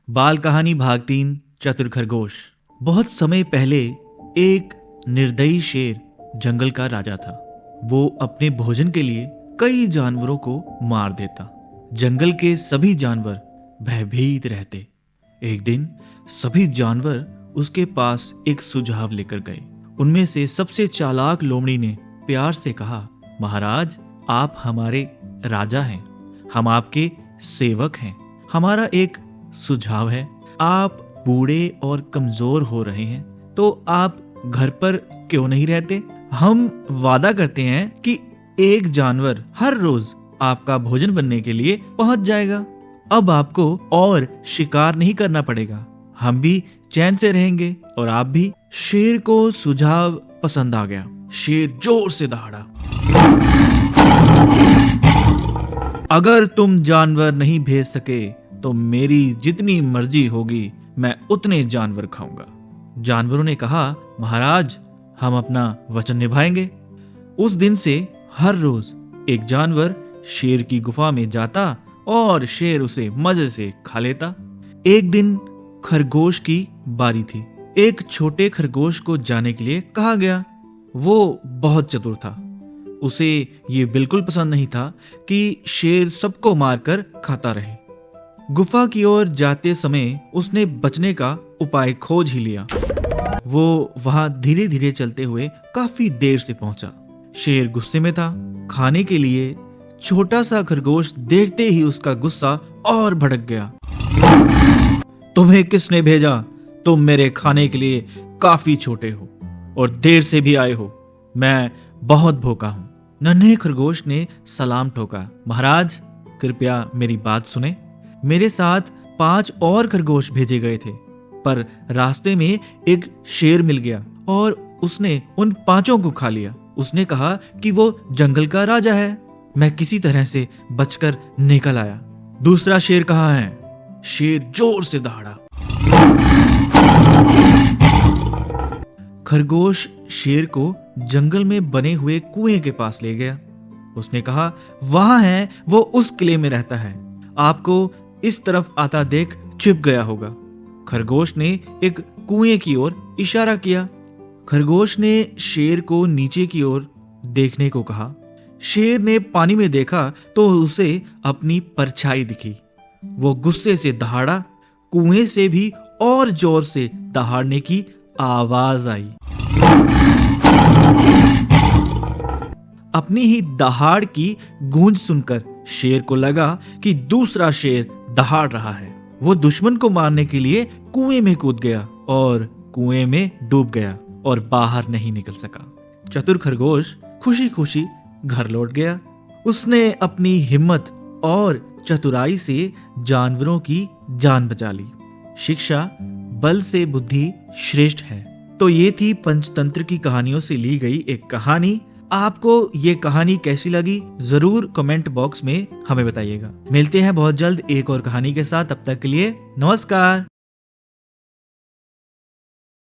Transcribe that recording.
बाल कहानी भाग 3 चतुर खरगोश। बहुत समय पहले एक निर्दयी शेर जंगल का राजा था। वो अपने भोजन के लिए कई जानवरों को मार देता। जंगल के सभी जानवर भयभीत रहते। एक दिन सभी जानवर उसके पास एक सुझाव लेकर गए। उनमें से सबसे चालाक लोमड़ी ने प्यार से कहा, महाराज, आप हमारे राजा हैं, हम आपके सेवक हैं। हमारा एक सुझाव है, आप बूढ़े और कमजोर हो रहे हैं, तो आप घर पर क्यों नहीं रहते? हम वादा करते हैं कि एक जानवर हर रोज आपका भोजन बनने के लिए पहुंच जाएगा। अब आपको और शिकार नहीं करना पड़ेगा, हम भी चैन से रहेंगे और आप भी। शेर को सुझाव पसंद आ गया। शेर जोर से दहाड़ा, अगर तुम जानवर नहीं भेज सके तो मेरी जितनी मर्जी होगी मैं उतने जानवर खाऊंगा। जानवरों ने कहा, महाराज, हम अपना वचन निभाएंगे। उस दिन से हर रोज एक जानवर शेर की गुफा में जाता और शेर उसे मजे से खा लेता। एक दिन खरगोश की बारी थी। एक छोटे खरगोश को जाने के लिए कहा गया। वो बहुत चतुर था। उसे ये बिल्कुल पसंद नहीं था कि शेर सबको मारकर खाता रहे। गुफा की ओर जाते समय उसने बचने का उपाय खोज ही लिया। वो वहां धीरे धीरे चलते हुए काफी देर से पहुंचा। शेर गुस्से में था। खाने के लिए छोटा सा खरगोश देखते ही उसका गुस्सा और भड़क गया। तुम्हें किसने भेजा? तुम मेरे खाने के लिए काफी छोटे हो और देर से भी आए हो। मैं बहुत भूखा हूं। नन्हे खरगोश ने सलाम ठोका, महाराज, कृपया मेरी बात सुने। मेरे साथ 5 और खरगोश भेजे गए थे, पर रास्ते में एक शेर मिल गया और उसने उन 5 को खा लिया। उसने कहा कि वो जंगल का राजा है। मैं किसी तरह से बचकर निकल आया। दूसरा शेर कहाँ है? शेर जोर से दहाड़ा। खरगोश शेर को जंगल में बने हुए कुएं के पास ले गया। उसने कहा, वहां है, वो उस किले में रहता है, आपको इस तरफ आता देख छिप गया होगा। खरगोश ने एक कुएं की ओर इशारा किया। खरगोश ने शेर को नीचे की ओर देखने को कहा। शेर ने पानी में देखा तो उसे अपनी परछाई दिखी। वो गुस्से से दहाड़ा। कुएं से भी और जोर से दहाड़ने की आवाज आई। अपनी ही दहाड़ की गूंज सुनकर शेर को लगा कि दूसरा शेर दहाड़ रहा है। वो दुश्मन को मारने के लिए कुएं में कूद गया और कुएं में डूब गया और बाहर नहीं निकल सका। चतुर खरगोश खुशी खुशी घर लौट गया। उसने अपनी हिम्मत और चतुराई से जानवरों की जान बचा ली। शिक्षा, बल से बुद्धि श्रेष्ठ है। तो ये थी पंचतंत्र की कहानियों से ली गई एक कहानी। आपको ये कहानी कैसी लगी जरूर कमेंट बॉक्स में हमें बताइएगा। मिलते हैं बहुत जल्द एक और कहानी के साथ। तब तक के लिए नमस्कार।